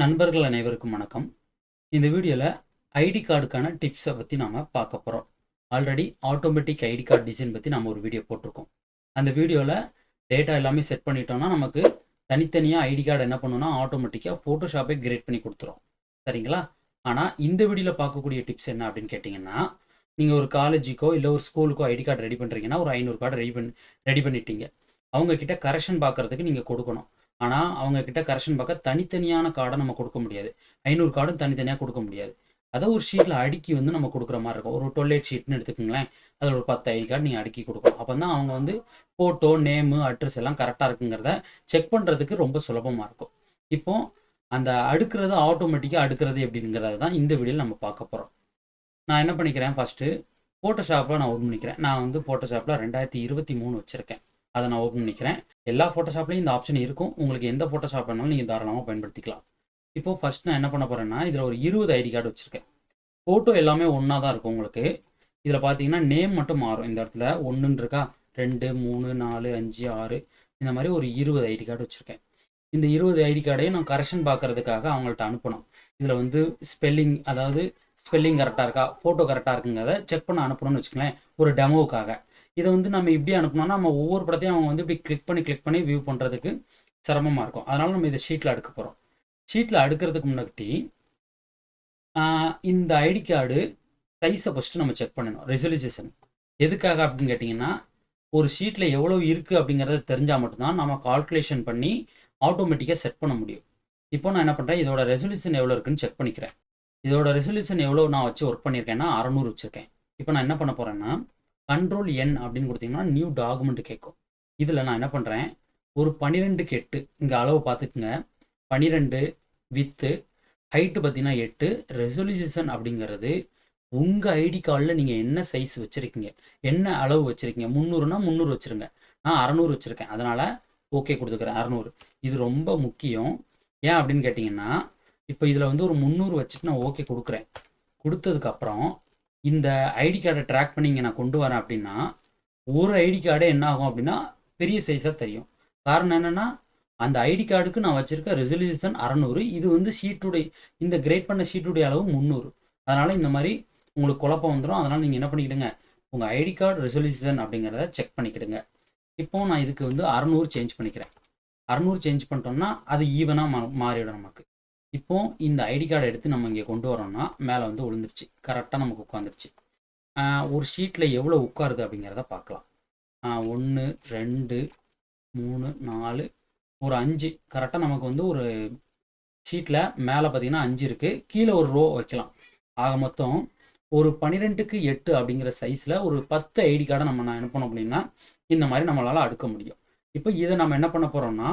நண்பர்கள் அனைவருக்கும் வணக்கம். இந்த வீடியோவில் ஐடி கார்டுக்கான டிப்ஸை பற்றி நாம் பார்க்க போகிறோம். Already automatic ID card design பற்றி நம்ம ஒரு வீடியோ போட்டிருக்கோம். அந்த வீடியோவில் டேட்டா எல்லாமே செட் பண்ணிட்டோம்னா நமக்கு தனித்தனியாக ஐடி கார்டு என்ன பண்ணணும்னா ஆட்டோமேட்டிக்காக ஃபோட்டோஷாப்பே கிரியேட் பண்ணி கொடுத்துரும். சரிங்களா? ஆனால் இந்த வீடியோவில் பார்க்கக்கூடிய டிப்ஸ் என்ன அப்படின்னு கேட்டிங்கன்னா, நீங்கள் ஒரு காலேஜுக்கோ இல்லை ஒரு ஸ்கூலுக்கோ ஐடி கார்டு ரெடி பண்ணுறீங்கன்னா ஒரு 500 கார்டு ரெடி பண்ணிட்டீங்க. அவங்கக்கிட்ட கரெக்ஷன் பார்க்குறதுக்கு நீங்கள் கொடுக்கணும். ஆனால் அவங்க கிட்ட கரெக்ஷன் பார்க்க தனித்தனியான கார்டை நம்ம கொடுக்க முடியாது. 500 கார்டும் தனித்தனியாக கொடுக்க முடியாது. அதை ஒரு ஷீட்டில் அடுக்கி நம்ம கொடுக்குற மாதிரி இருக்கும். ஒரு 12 ஷீட்னு எடுத்துக்கோங்களேன். அதில் ஒரு 10 ஐடி கார்டு நீங்கள் அடுக்கி கொடுக்கணும். அப்போ தான் அவங்க ஃபோட்டோ, நேமு, அட்ரஸ் எல்லாம் கரெக்டாக இருக்குங்கிறத செக் பண்ணுறதுக்கு ரொம்ப சுலபமாக இருக்கும். இப்போ அந்த அடுக்கிறது ஆட்டோமேட்டிக்காக அடுக்கிறது எப்படிங்கிறத தான் இந்த வீடியோவில் நம்ம பார்க்க போகிறோம். நான் என்ன பண்ணிக்கிறேன், ஃபஸ்ட்டு ஃபோட்டோஷாப்பில் நான் ஓப்பன் பண்ணிக்கிறேன். நான் ஃபோட்டோஷாப்பில் 2023 வச்சுருக்கேன். அதை நான் ஓப்பன் பண்ணிக்கிறேன். எல்லா ஃபோட்டோஷாப்லேயும் இந்த ஆப்ஷன் இருக்கும். உங்களுக்கு எந்த ஃபோட்டோஷாப் வேணாலும் நீங்கள் தாராளமாக பயன்படுத்திக்கலாம். இப்போது ஃபஸ்ட் நான் என்ன பண்ண போகிறேன்னா, இதில் ஒரு 20 ஐடி கார்டு வச்சுருக்கேன். ஃபோட்டோ எல்லாமே ஒன்றா தான் இருக்கும் உங்களுக்கு. இதில் பார்த்தீங்கன்னா நேம் மட்டும் மாறும். இந்த இடத்துல 1 இருக்கா, 2, 3, 4, 5, 6 இந்த மாதிரி ஒரு 20 ஐடி கார்டு வச்சுருக்கேன். இந்த 20 ஐடி கார்டையும் நான் கரெக்ஷன் பார்க்கறதுக்காக அவங்கள்ட்ட அனுப்பணும். இதில் ஸ்பெல்லிங், அதாவது ஸ்பெல்லிங் கரெக்டாக இருக்கா, ஃபோட்டோ கரெக்டாக இருக்குங்கிறத செக் பண்ண அனுப்பணும்னு வச்சுக்கலேன், ஒரு டெமோவுக்காக. இதை நம்ம இப்படி அனுப்பினோம்னா நம்ம ஒவ்வொரு படத்தையும் அவங்க இப்படி கிளிக் பண்ணி வியூ பண்ணுறதுக்கு சிரமமாக இருக்கும். அதனால் நம்ம இதை ஷீட்டில் அடுக்க போகிறோம். ஷீட்டில் அடுக்கிறதுக்கு முன்னாடி இந்த ஐடி கார்டு சைஸை ஃபஸ்ட்டு நம்ம செக் பண்ணணும். ரெசல்யூஷன் எதுக்காக அப்படின்னு கேட்டிங்கன்னா, ஒரு ஷீட்டில் எவ்வளோ இருக்குது அப்படிங்கிறத தெரிஞ்சால் மட்டும்தான் நம்ம கால்குலேஷன் பண்ணி ஆட்டோமேட்டிக்காக செட் பண்ண முடியும். இப்போ நான் என்ன பண்ணுறேன், இதோட ரெசல்யூஷன் எவ்வளோ இருக்குன்னு செக் பண்ணிக்கிறேன். இதோட ரெசல்யூஷன் எவ்வளோ நான் வச்சு ஒர்க் பண்ணியிருக்கேன்னா 600 வச்சுருக்கேன். இப்போ நான் என்ன பண்ண போகிறேன்னா, கண்ட்ரோல் என் அப்படின்னு கொடுத்தீங்கன்னா நியூ டாக்குமெண்ட் கேட்கும். இதில் நான் என்ன பண்ணுறேன், ஒரு 12க்கு 8 இங்கே அளவு பார்த்துக்குங்க. 12 வித்து ஹைட்டு பார்த்தீங்கன்னா 8. ரெசல்யூஷன் அப்படிங்கிறது உங்கள் ஐடி கார்டில் நீங்கள் என்ன சைஸ் வச்சுருக்கீங்க, என்ன அளவு வச்சுருக்கீங்க. 300னா 300 வச்சுருங்க. நான் 600 வச்சுருக்கேன். அதனால் ஓகே கொடுத்துக்கிறேன். 600 இது ரொம்ப முக்கியம். ஏன் அப்படின்னு கேட்டிங்கன்னா, இப்போ இதில் ஒரு 300 வச்சுட்டு நான் ஓகே கொடுக்குறேன். கொடுத்ததுக்கப்புறம் இந்த ஐடி கார்டை ட்ராக் பண்ணி இங்கே நான் கொண்டு வரேன் அப்படின்னா, ஒரு ஐடி கார்டே என்ன ஆகும் அப்படின்னா பெரிய சைஸாக தெரியும். காரணம் என்னென்னா, அந்த ஐடி கார்டுக்கு நான் வச்சுருக்க ரெசல்யூஷன் 600. இது ஷீட்டுடைய, இந்த கிரேட் பண்ண ஷீட்டுடைய அளவு 300. அதனால் இந்த மாதிரி உங்களுக்கு குழப்பம் வந்துடும். அதனால் நீங்கள் என்ன பண்ணிக்கிடுங்க, உங்கள் ஐடி கார்டு ரெசல்யூஷன் அப்படிங்கிறத செக் பண்ணிக்கிடுங்க. இப்போது நான் இதுக்கு 600 சேஞ்ச் பண்ணிக்கிறேன். 600 சேஞ்ச் பண்ணிட்டோம்னா அது ஈவனாக மாறிவிடும் நமக்கு. இப்போ இந்த ஐடி கார்டை எடுத்து நம்ம இங்கே கொண்டு வரோம்னா மேலே விழுந்துருச்சு, கரெக்டாக நமக்கு உட்காந்துருச்சு. ஒரு ஷீட்டில் எவ்வளோ உட்காருது அப்படிங்கிறத பார்க்கலாம். 1, 2, 3, 4, ஒரு 5 கரெக்டாக நமக்கு ஒரு ஷீட்டில் மேலே பார்த்தீங்கன்னா 5 இருக்குது. கீழே ஒரு ரோ வைக்கலாம். ஆக மொத்தம் ஒரு 12க்கு 8 அப்படிங்கிற சைஸில் ஒரு 10 ஐடி கார்டை நான் என்ன பண்ணோம் அப்படின்னா இந்த மாதிரி நம்மளால் அடுக்க முடியும். இப்போ இதை நம்ம என்ன பண்ண போகிறோம்னா,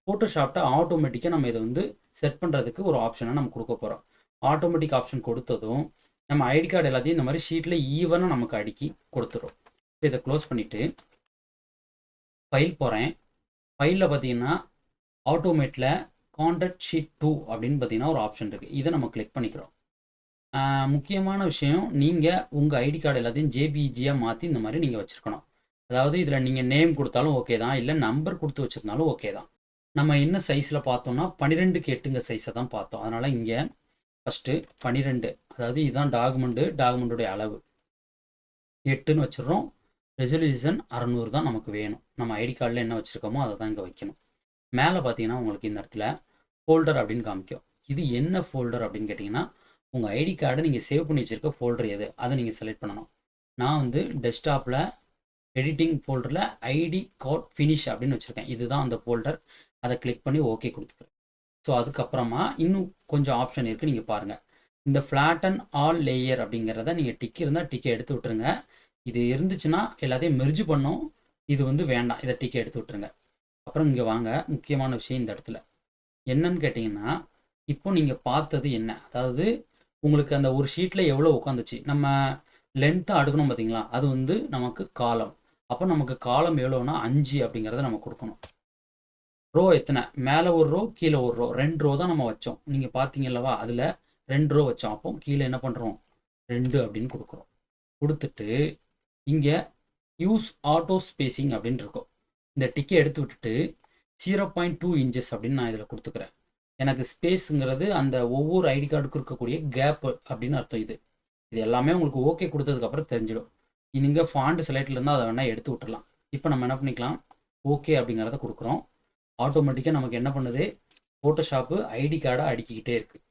ஃபோட்டோஷாப்ட்ட ஆட்டோமேட்டிக்காக நம்ம இதை செட் பண்ணுறதுக்கு ஒரு ஆப்ஷனை நம்ம கொடுக்க போகிறோம். ஆட்டோமேட்டிக் ஆப்ஷன் கொடுத்ததும் நம்ம ஐடி கார்டு எல்லாத்தையும் இந்த மாதிரி ஷீட்டில் ஈவனாக நமக்கு அடுக்கி கொடுத்துரும். இப்போ இதை க்ளோஸ் பண்ணிவிட்டு ஃபைல் போகிறேன். ஃபைலில் பார்த்தீங்கன்னா ஆட்டோமேட்டில் கான்டாக்ட் ஷீட் 2 அப்படின்னு பார்த்தீங்கன்னா ஒரு ஆப்ஷன் இருக்குது. இதை நம்ம கிளிக் பண்ணிக்கிறோம். முக்கியமான விஷயம், நீங்கள் உங்கள் ஐடி கார்டு எல்லாத்தையும் ஜேபிஜியாக மாற்றி இந்த மாதிரி நீங்கள் வச்சுருக்கணும். அதாவது இதில் நீங்கள் நேம் கொடுத்தாலும் ஓகே தான், இல்லை நம்பர் கொடுத்து வச்சுருந்தாலும் ஓகே தான். நம்ம என்ன சைஸில் பார்த்தோம்னா 12க்கு 8 சைஸை தான் பார்த்தோம். அதனால் இங்கே ஃபஸ்ட்டு 12, அதாவது இதுதான் டாக்குமெண்ட்டுடைய அளவு 8ன்னு வச்சிடுறோம். ரெசல்யூஷன் 600 தான் நமக்கு வேணும். நம்ம ஐடி கார்டில் என்ன வச்சுருக்கோமோ அதை தான் இங்கே வைக்கணும். மேலே பார்த்தீங்கன்னா உங்களுக்கு இந்த இடத்துல ஃபோல்டர் அப்படின்னு காமிக்கும். இது என்ன ஃபோல்டர் அப்படின்னு கேட்டிங்கன்னா, உங்கள் ஐடி கார்டை நீங்கள் சேவ் பண்ணி வச்சுருக்க ஃபோல்டர் எது, அதை நீங்கள் செலக்ட் பண்ணணும். நான் டெஸ்க்டாப்பில் எடிட்டிங் ஃபோல்டரில் ஐடி கார்டு ஃபினிஷ் அப்படின்னு வச்சுருக்கேன். இதுதான் அந்த ஃபோல்டர். அதை கிளிக் பண்ணி ஓகே கொடுத்துக்கிறேன். ஸோ அதுக்கப்புறமா இன்னும் கொஞ்சம் ஆப்ஷன் இருக்குது, நீங்கள் பாருங்கள். இந்த ஃப்ளாட்டன் ஆல் லேயர் அப்படிங்கிறத நீங்கள் டிக் இருந்தால் டிக்கை எடுத்து விட்டுருங்க. இது இருந்துச்சுன்னா எல்லாத்தையும் மெர்ஜ் பண்ணும். இது வேண்டாம், இதை டிக்கை எடுத்து விட்டுருங்க. அப்புறம் இங்கே வாங்க, முக்கியமான விஷயம் இந்த இடத்துல என்னன்னு கேட்டிங்கன்னா, இப்போ நீங்கள் பார்த்தது என்ன, அதாவது உங்களுக்கு அந்த ஒரு ஷீட்டில் எவ்வளோ உட்காந்துச்சு, நம்ம லென்த்தாக அடுக்கணும் பார்த்தீங்களா, அது நமக்கு காலம். அப்போ நமக்கு காலம் எவ்வளோன்னா 5 அப்படிங்கிறத நம்ம கொடுக்கணும். ரோ எத்தனை, மேலே ஒரு ரோ கீழே ஒரு ரோ, 2 ரோ தான் நம்ம வச்சோம். நீங்கள் பார்த்தீங்கல்லவா, அதில் 2 ரோ வச்சோம். அப்போ கீழே என்ன பண்ணுறோம், 2 அப்படின்னு கொடுக்குறோம். கொடுத்துட்டு இங்கே யூஸ் ஆட்டோ ஸ்பேசிங் அப்படின்னு இருக்கும். இந்த டிக்கை எடுத்து விட்டுட்டு 0.2 இன்ச்சஸ் அப்படின்னு நான் இதில் கொடுத்துக்கிறேன். எனக்கு ஸ்பேஸுங்கிறது அந்த ஒவ்வொரு ஐடி கார்டுக்கும் இருக்கக்கூடிய கேப் அப்படின்னு அர்த்தம். இது எல்லாமே உங்களுக்கு ஓகே கொடுத்ததுக்கப்புறம் தெரிஞ்சிடும். நீங்கள் ஃபாண்ட் செலக்டில் இருந்தால் அதை வேணால் எடுத்து விட்டுறலாம். இப்போ நம்ம என்ன பண்ணிக்கலாம், ஓகே அப்படிங்கிறத கொடுக்குறோம். ஆட்டோமேட்டிக்காக நமக்கு என்ன பண்ணுது, ஃபோட்டோஷாப்பு ஐடி கார்டை அடுக்கிக்கிட்டே இருக்குது.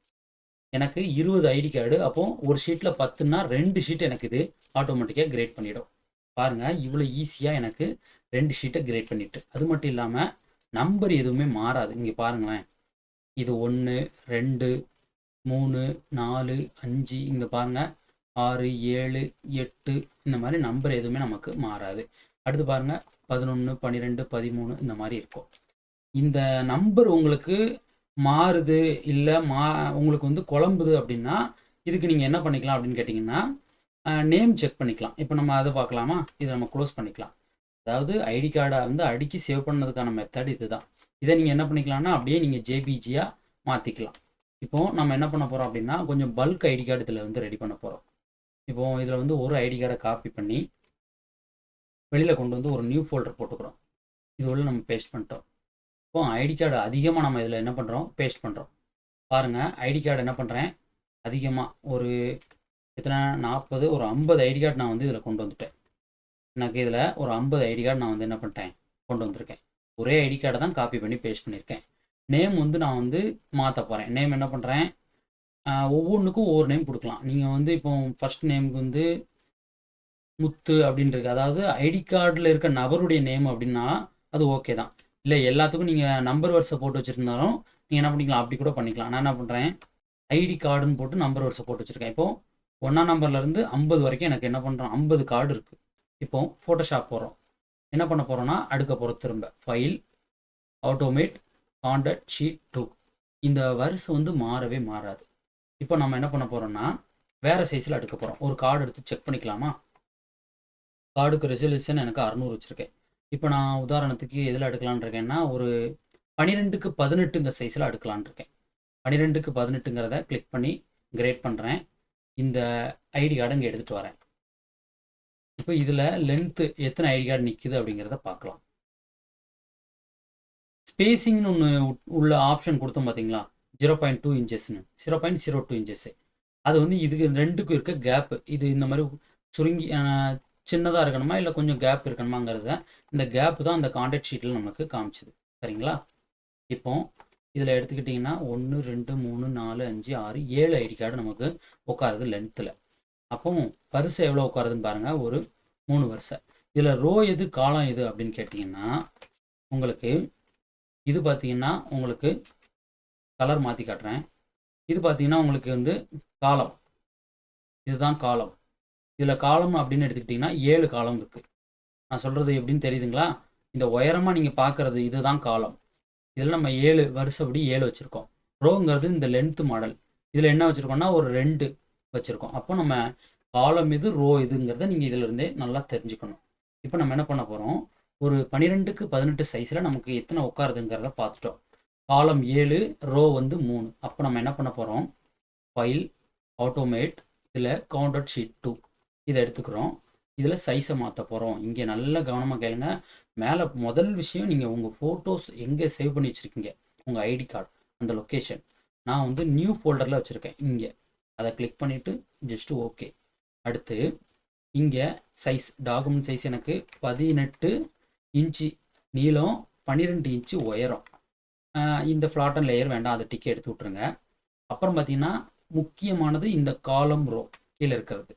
எனக்கு 20 ஐடி கார்டு, அப்போது ஒரு ஷீட்டில் 10ன்னா 2 ஷீட் எனக்கு இது ஆட்டோமேட்டிக்காக கிரேட் பண்ணிடும். பாருங்கள், இவ்வளோ ஈஸியாக எனக்கு 2 ஷீட்டை கிரேட் பண்ணிட்டு. அது மட்டும் இல்லாமல் நம்பர் எதுவுமே மாறாது. இங்கே பாருங்களேன், இது 1 2 3 4 5, இங்கே பாருங்கள் 6 7 8, இந்த மாதிரி நம்பர் எதுவுமே நமக்கு மாறாது. அடுத்து பாருங்கள் 11 12 13 இந்த மாதிரி இருக்கும். இந்த நம்பர் உங்களுக்கு மாறுது இல்லை உங்களுக்கு வந்து குழம்புது அப்படின்னா இதுக்கு நீங்கள் என்ன பண்ணிக்கலாம் அப்படின்னு கேட்டிங்கன்னா, நேம் செக் பண்ணிக்கலாம். இப்போ நம்ம அதை பார்க்கலாமா, இதை நம்ம க்ளோஸ் பண்ணிக்கலாம். அதாவது ஐடி கார்டை வந்து அடுக்கி சேவ் பண்ணதுக்கான மெத்தட் இதுதான். இதை நீங்கள் என்ன பண்ணிக்கலாம்னா அப்படியே நீங்கள் ஜேபிஜியாக மாற்றிக்கலாம். இப்போது நம்ம என்ன பண்ண போகிறோம் அப்படின்னா, கொஞ்சம் பல்க் ஐடி கார்டு இதில் வந்து ரெடி பண்ண போகிறோம். இப்போது இதில் வந்து ஒரு ஐடி கார்டை காப்பி பண்ணி வெளியில் கொண்டு வந்து ஒரு நியூ ஃபோல்டர் போட்டுக்கிறோம். இது உள்ள நம்ம பேஸ்ட் பண்ணிட்டோம். இப்போ ஐடி கார்டு அதிகமாக நம்ம இதில் என்ன பண்ணுறோம், பேஸ்ட் பண்ணுறோம். பாருங்கள், ஐடி கார்டு என்ன பண்ணுறேன், அதிகமாக ஒரு எத்தனை 40, ஒரு 50 ஐடி கார்டு நான் வந்து இதில் கொண்டு வந்துட்டேன். எனக்கு இதில் ஒரு 50 ஐடி கார்டு நான் வந்து என்ன பண்ணிட்டேன், கொண்டு வந்திருக்கேன். ஒரே ஐடி கார்டை தான் காப்பி பண்ணி பேஸ்ட் பண்ணியிருக்கேன். நேம் வந்து நான் வந்து மாற்ற போகிறேன். நேம் என்ன பண்ணுறேன், ஒவ்வொன்றுக்கும் ஒவ்வொரு நேம் கொடுக்கலாம். நீங்கள் வந்து இப்போ ஃபஸ்ட் நேமுக்கு வந்து முத்து அப்படின்றது, அதாவது ஐடி கார்டில் இருக்க நபருடைய நேம் அப்படின்னா அது ஓகே தான். இல்லை எல்லாத்துக்கும் நீங்கள் நம்பர் வரிசை போட்டு வச்சுருந்தாலும் நீங்கள் என்ன பண்ணிக்கலாம், அப்படி கூட பண்ணிக்கலாம். நான் என்ன பண்ணுறேன், ஐடி கார்டுன்னு போட்டு நம்பர் வரிசை போட்டு வச்சுருக்கேன். இப்போது 1ஆம் நம்பர்லேருந்து 50 வரைக்கும் எனக்கு என்ன பண்ணுறோம், 50 கார்டு இருக்குது. இப்போது ஃபோட்டோஷாப் போகிறோம். என்ன பண்ண போகிறோன்னா, அடுக்க போகிறோம். திரும்ப ஃபைல், ஆட்டோமேட், கான்டாக்ட் ஷீட் 2. இந்த வரிசை வந்து மாறவே மாறாது. இப்போ நம்ம என்ன பண்ண போகிறோம்னா, வேறு சைஸில் அடுக்க போகிறோம். ஒரு கார்டு எடுத்து செக் பண்ணிக்கலாமா. கார்டுக்கு ரெசல்யூஷன் எனக்கு 600 வச்சுருக்கேன். இப்போ நான் உதாரணத்துக்கு எதில் அடுக்கலான் இருக்கேன்னா, ஒரு 12க்கு 18 சைஸில் அடுக்கலான் இருக்கேன். 12க்கு 18ங்கிறத கிளிக் பண்ணி கிரேட் பண்ணுறேன். இந்த ஐடி கார்டை இங்கே எடுத்துகிட்டு வரேன். இப்போ இதில் லென்த்து எத்தனை ஐடி கார்டு நிற்குது அப்படிங்கிறத பார்க்கலாம். ஸ்பேசிங்னு ஒன்று உள்ள ஆப்ஷன் கொடுத்தோம் பார்த்தீங்களா, 0.2 இன்ச்சஸ்ன்னு, 0.02 இன்ச்சஸ்ஸு. அது வந்து இதுக்கு 2க்கும் இருக்க கேப்பு. இது இந்த மாதிரி சுருங்கி சின்னதாக இருக்கணுமா இல்லை கொஞ்சம் கேப் இருக்கணுமாங்கிறத இந்த கேப்பு தான் அந்த கான்டாக்ட் ஷீட்டில் நமக்கு காமிச்சுது. சரிங்களா. இப்போ இதில் எடுத்துக்கிட்டிங்கன்னா 1 2 3 4 5 6 7 ஐடி கார்டு நமக்கு உட்காருது லென்த்தில். அப்போ வரிசை எவ்வளோ உட்காருதுன்னு பாருங்கள், ஒரு 3 வரிசை. இதில் ரோ எது காலம் எது அப்படின்னு கேட்டிங்கன்னா, உங்களுக்கு இது பார்த்தீங்கன்னா உங்களுக்கு கலர் மாற்றி காட்டுறேன். இது பார்த்தீங்கன்னா உங்களுக்கு வந்து காலம், இதுதான் காலம். இதில் காலம் அப்படின்னு எடுத்துக்கிட்டிங்கன்னா 7 காலம் இருக்குது. நான் சொல்கிறது எப்படின்னு தெரியுதுங்களா. இந்த உயரமாக நீங்கள் பார்க்குறது இதுதான் காலம். இதில் நம்ம 7 வருஷப்படி 7 வச்சுருக்கோம். ரோங்கிறது இந்த லென்த்து மாடல். இதில் என்ன வச்சுருக்கோம்னா ஒரு 2 வச்சுருக்கோம். அப்போ நம்ம காலம் இது ரோ இதுங்கிறத நீங்கள் இதிலிருந்தே நல்லா தெரிஞ்சுக்கணும். இப்போ நம்ம என்ன பண்ண போகிறோம், ஒரு 12க்கு 18 சைஸில் நமக்கு எத்தனை உட்காருதுங்கிறத பார்த்துட்டோம். காலம் 7, ரோ வந்து 3. அப்போ நம்ம என்ன பண்ண போகிறோம், ஃபைல், ஆட்டோமேட், இதில் கான்டாக்ட் ஷீட் 2 இதை எடுத்துக்கிறோம். இதில் சைஸை மாற்ற போகிறோம். இங்கே நல்ல கவனமாக கேளுங்க. மேலே முதல் விஷயம், நீங்கள் உங்கள் ஃபோட்டோஸ் எங்கே சேவ் பண்ணி வச்சுருக்கீங்க, உங்கள் ஐடி கார்டு அந்த லொக்கேஷன். நான் வந்து நியூ ஃபோல்டரில் வச்சுருக்கேன். இங்கே அதை கிளிக் பண்ணிவிட்டு ஜஸ்ட்டு ஓகே. அடுத்து இங்கே சைஸ், டாக்குமெண்ட் சைஸ் எனக்கு 18 இன்ச்சு நீளம், 12 இன்ச்சு உயரம். இந்த ஃப்ளாட் அண்ட் லேயர் வேண்டாம், அதை டிக்கெட் எடுத்து விட்ருங்க. அப்புறம் பார்த்தீங்கன்னா முக்கியமானது இந்த காலம் ரோ கீழே இருக்கிறது.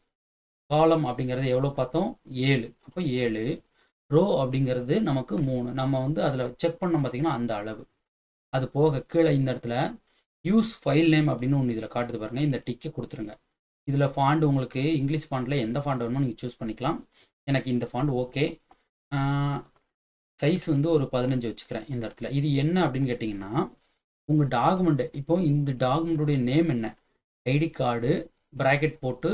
காலம் அப்படிங்கிறது எவ்வளோ பார்த்தோம், 7. அப்போ 7. ரோ அப்படிங்கிறது நமக்கு 3. நம்ம வந்து அதில் செக் பண்ணோம் பார்த்தீங்கன்னா அந்த அளவு. அது போக கீழே இந்த இடத்துல யூஸ் ஃபைல் நேம் அப்படின்னு ஒன்று இதில் காட்டுது பாருங்கள். இந்த டிக்கை கொடுத்துருங்க. இதில் ஃபாண்ட் உங்களுக்கு இங்கிலீஷ் ஃபாண்டில் எந்த ஃபாண்ட் வேணுமோ நீங்கள் சூஸ் பண்ணிக்கலாம். எனக்கு இந்த ஃபாண்ட் ஓகே. சைஸ் வந்து ஒரு 15 வச்சுக்கிறேன் இந்த இடத்துல. இது என்ன அப்படின்னு கேட்டிங்கன்னா, உங்கள் டாக்குமெண்ட்டு, இப்போ இந்த டாக்குமெண்ட்டுடைய நேம் என்ன, ஐடி கார்டு ப்ராக்கெட் போட்டு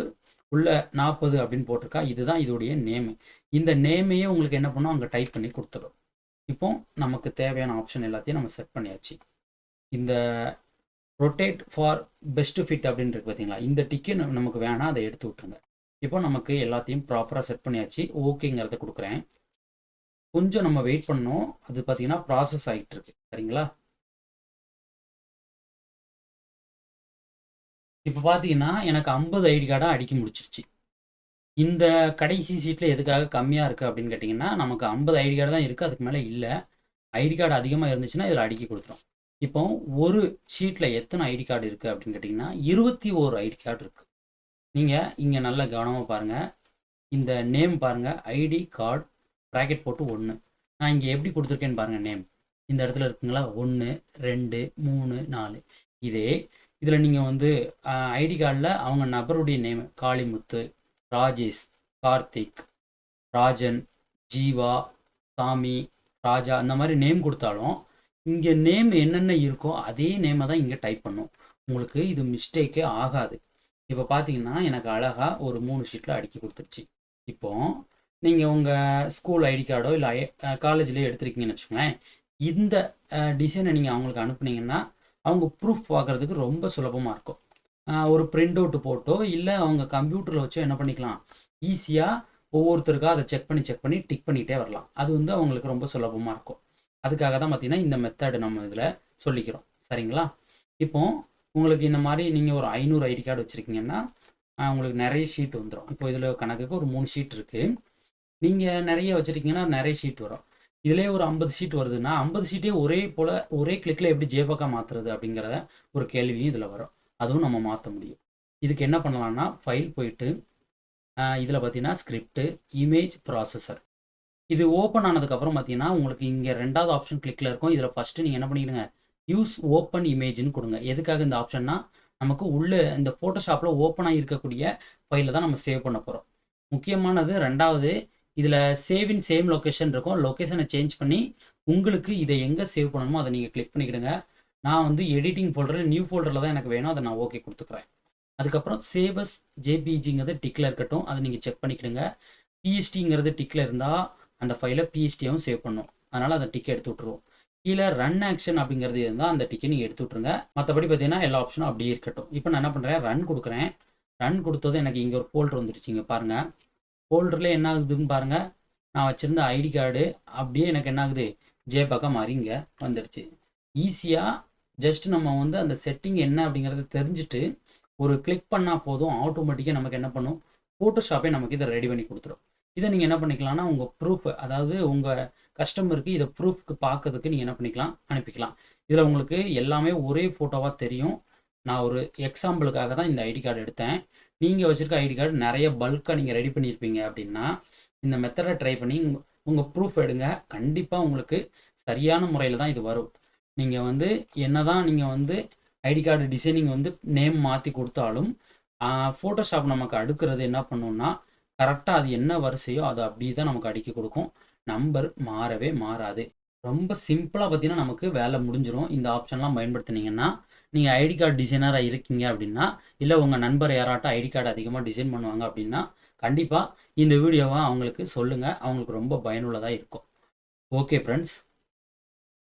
உள்ள 40 அப்படின்னு போட்டிருக்கா, இதுதான் இதோடைய நேமு. இந்த நேமையே உங்களுக்கு என்ன பண்ணோம், அங்கே டைப் பண்ணி கொடுத்துடும். இப்போ நமக்கு தேவையான ஆப்ஷன் எல்லாத்தையும் நம்ம செட் பண்ணியாச்சு. இந்த ரொட்டேட் ஃபார் பெஸ்ட் ஃபிட் அப்படின்னு இருக்கு பார்த்தீங்களா, இந்த டிக்கெட் நமக்கு வேணாம், அதை எடுத்து விட்டுருங்க. இப்போ நமக்கு எல்லாத்தையும் ப்ராப்பராக செட் பண்ணியாச்சு. ஓகேங்கிறத கொடுக்குறேன். கொஞ்சம் நம்ம வெயிட் பண்ணோம். அது பார்த்தீங்கன்னா ப்ராசஸ் ஆகிட்டு இருக்கு. சரிங்களா. இப்போ பார்த்தீங்கன்னா எனக்கு 50 ஐடி கார்டாக அடிக்க முடிச்சிருச்சு. இந்த கடைசி சீட்டில் எதுக்காக கம்மியாக இருக்குது அப்படின்னு கேட்டிங்கன்னா, நமக்கு 50 ஐடி கார்டு தான் இருக்குது, அதுக்கு மேலே இல்லை. ஐடி கார்டு அதிகமாக இருந்துச்சுன்னா இதில் அடுக்கி கொடுத்துரும். இப்போ ஒரு ஷீட்டில் எத்தனை ஐடி கார்டு இருக்குது அப்படின்னு கேட்டிங்கன்னா 21 ஐடி கார்டு இருக்குது. நீங்கள் இங்கே நல்லா கவனமாக பாருங்கள். இந்த நேம் பாருங்கள், ஐடி கார்டு ப்ராக்கெட் போட்டு 1. நான் இங்கே எப்படி கொடுத்துருக்கேன்னு பாருங்கள். நேம் இந்த இடத்துல இருக்குங்களா, 1 2 3 4. இதே இதில் நீங்கள் வந்து ஐடி கார்டில் அவங்க நபருடைய நேம் காளிமுத்து, ராஜேஷ், கார்த்திக், ராஜன், ஜீவா, சாமி, ராஜா அந்த மாதிரி நேம் கொடுத்தாலும் இங்கே நேம் என்னென்ன இருக்கோ அதே நேமை தான் இங்கே டைப் பண்ணும். உங்களுக்கு இது மிஸ்டேக்கே ஆகாது. இப்போ பார்த்தீங்கன்னா எனக்கு அழகாக ஒரு 3 ஷீட்டில் அடுக்கி கொடுத்துருச்சு. இப்போ நீங்கள் உங்கள் ஸ்கூல் ஐடி கார்டோ இல்லை காலேஜ்லேயே எடுத்துருக்கீங்கன்னு வச்சுக்கோங்களேன். இந்த டிசைனை நீங்கள் அவங்களுக்கு அனுப்புனீங்கன்னா அவங்க ப்ரூஃப் பார்க்குறதுக்கு ரொம்ப சுலபமாக இருக்கும். ஒரு பிரிண்ட் அவுட்டு போட்டோ இல்லை அவங்க கம்ப்யூட்டரில் வச்சோ என்ன பண்ணிக்கலாம், ஈஸியாக ஒவ்வொருத்தருக்காக அதை செக் பண்ணி டிக் பண்ணிகிட்டே வரலாம். அது வந்து அவங்களுக்கு ரொம்ப சுலபமாக இருக்கும். அதுக்காக தான் பார்த்தீங்கன்னா இந்த மெத்தடு நம்ம இதில் சொல்லிக்கிறோம். சரிங்களா? இப்போ உங்களுக்கு இந்த மாதிரி நீங்கள் ஒரு 500 ஐடி கார்டு வச்சுருக்கீங்கன்னா உங்களுக்கு நிறைய ஷீட் வந்துடும். இப்போ இதில் கணக்குக்கு ஒரு 3 ஷீட் இருக்குது. நீங்கள் நிறைய வச்சுருக்கீங்கன்னா நிறைய ஷீட் வரும். இதிலே ஒரு 50 ஷீட் வருதுன்னா 50 ஷீட்டே ஒரே கிளிக்கில் எப்படி ஜேபக்கா மாற்றுறது அப்படிங்கிறத ஒரு கேள்வியும் இதில் வரும். அதுவும் நம்ம மாற்ற முடியும். இதுக்கு என்ன பண்ணலான்னா ஃபைல் போயிட்டு இதில் பார்த்தீங்கன்னா ஸ்கிரிப்ட், இமேஜ் ப்ராசஸர். இது ஓப்பன் ஆனதுக்கப்புறம் பார்த்தீங்கன்னா உங்களுக்கு இங்கே 2வது ஆப்ஷன் கிளிக்கில் இருக்கும். இதில் ஃபஸ்ட்டு நீங்கள் என்ன பண்ணிடுங்க, யூஸ் ஓப்பன் இமேஜ்னு கொடுங்க. எதுக்காக இந்த ஆப்ஷன்னா, நமக்கு உள்ள இந்த ஃபோட்டோஷாப்பில் ஓப்பனாக இருக்கக்கூடிய ஃபைலில் தான் நம்ம சேவ் பண்ண போகிறோம். முக்கியமானது 2வது, இதில் சேவ் இன் சேம் லொக்கேஷன் இருக்கும். லொக்கேஷனை சேஞ்ச் பண்ணி உங்களுக்கு இதை எங்கே சேவ் பண்ணணுமோ அதை நீங்கள் கிளிக் பண்ணிக்கிடுங்க. நான் வந்து எடிட்டிங் ஃபோல்டரில் நியூ ஃபோல்டரில் தான் எனக்கு வேணும், அதை நான் ஓகே கொடுத்துக்கிறேன். அதுக்கப்புறம் சேவஸ் ஜேபிஜிங்கிறது டிக்கில் இருக்கட்டும், அதை நீங்கள் செக் பண்ணிக்கிடுங்க. பிஎஸ்டிங்கிறது டிக்கில் இருந்தால் அந்த ஃபைலை பிஎஸ்டியாகவும் சேவ் பண்ணும். அதனால் அந்த டிக்கை எடுத்து விட்ருவோம். கீழே ரன் ஆக்ஷன் அப்படிங்கிறது இருந்தால் அந்த டிக்கை நீங்கள் எடுத்து விட்ருங்க. மற்றபடி பார்த்தீங்கன்னா எல்லா ஆப்ஷனும் அப்படியே இருக்கட்டும். இப்போ நான் என்ன பண்ணுறேன், ரன் கொடுக்குறேன். ரன் கொடுத்தது எனக்கு இங்கே ஒரு ஃபோல்டர் வந்துருச்சுங்க பாருங்கள். ஃபோல்டரில் என்ன ஆகுதுன்னு பாருங்கள். நான் வச்சுருந்த ஐடி கார்டு அப்படியே எனக்கு என்ன ஆகுது, ஜேபக்கா மாதிரி இங்கே வந்துடுச்சு. ஈஸியாக ஜஸ்ட் நம்ம வந்து அந்த செட்டிங் என்ன அப்படிங்கிறத தெரிஞ்சுட்டு ஒரு கிளிக் பண்ணால் போதும், ஆட்டோமேட்டிக்காக நமக்கு என்ன பண்ணும், ஃபோட்டோஷாப்பே நமக்கு இதை ரெடி பண்ணி கொடுத்துரும். இதை நீங்கள் என்ன பண்ணிக்கலாம்னா உங்கள் ப்ரூஃப், அதாவது உங்கள் கஸ்டமருக்கு இதை ப்ரூஃப்க்கு பார்க்கறதுக்கு நீங்கள் என்ன பண்ணிக்கலாம், அனுப்பிக்கலாம். இதில் உங்களுக்கு எல்லாமே ஒரே ஃபோட்டோவாக தெரியும். நான் ஒரு எக்ஸாம்பிளுக்காக தான் இந்த ஐடி கார்டு எடுத்தேன். நீங்கள் வச்சுருக்க ஐடி கார்டு நிறைய பல்காக நீங்கள் ரெடி பண்ணியிருப்பீங்க அப்படின்னா இந்த மெத்தடை ட்ரை பண்ணி உங்கள் ப்ரூஃப் எடுங்க. கண்டிப்பாக உங்களுக்கு சரியான முறையில் தான் இது வரும். நீங்கள் வந்து என்ன தான் நீங்கள் வந்து ஐடி கார்டு டிசைனிங் வந்து நேம் மாற்றி கொடுத்தாலும் ஃபோட்டோஷாப் நமக்கு அடுக்கிறது என்ன பண்ணுன்னா கரெக்டாக அது என்ன வரிசையோ அதை அப்படியே தான் நமக்கு அடுக்கி கொடுக்கும். நம்பர் மாறவே மாறாது. ரொம்ப சிம்பிளாக பார்த்தீங்கன்னா நமக்கு வேலை முடிஞ்சிடும். இந்த ஆப்ஷன்லாம் பயன்படுத்தினீங்கன்னா நீங்கள் ஐடி கார்டு டிசைனராக இருக்கீங்க அப்படின்னா, இல்லை உங்கள் நண்பர் யாராட்டும் ஐடி கார்டு அதிகமாக டிசைன் பண்ணுவாங்க அப்படின்னா கண்டிப்பாக இந்த வீடியோவை அவங்களுக்கு சொல்லுங்கள். அவங்களுக்கு ரொம்ப பயனுள்ளதாக இருக்கும். Okay friends.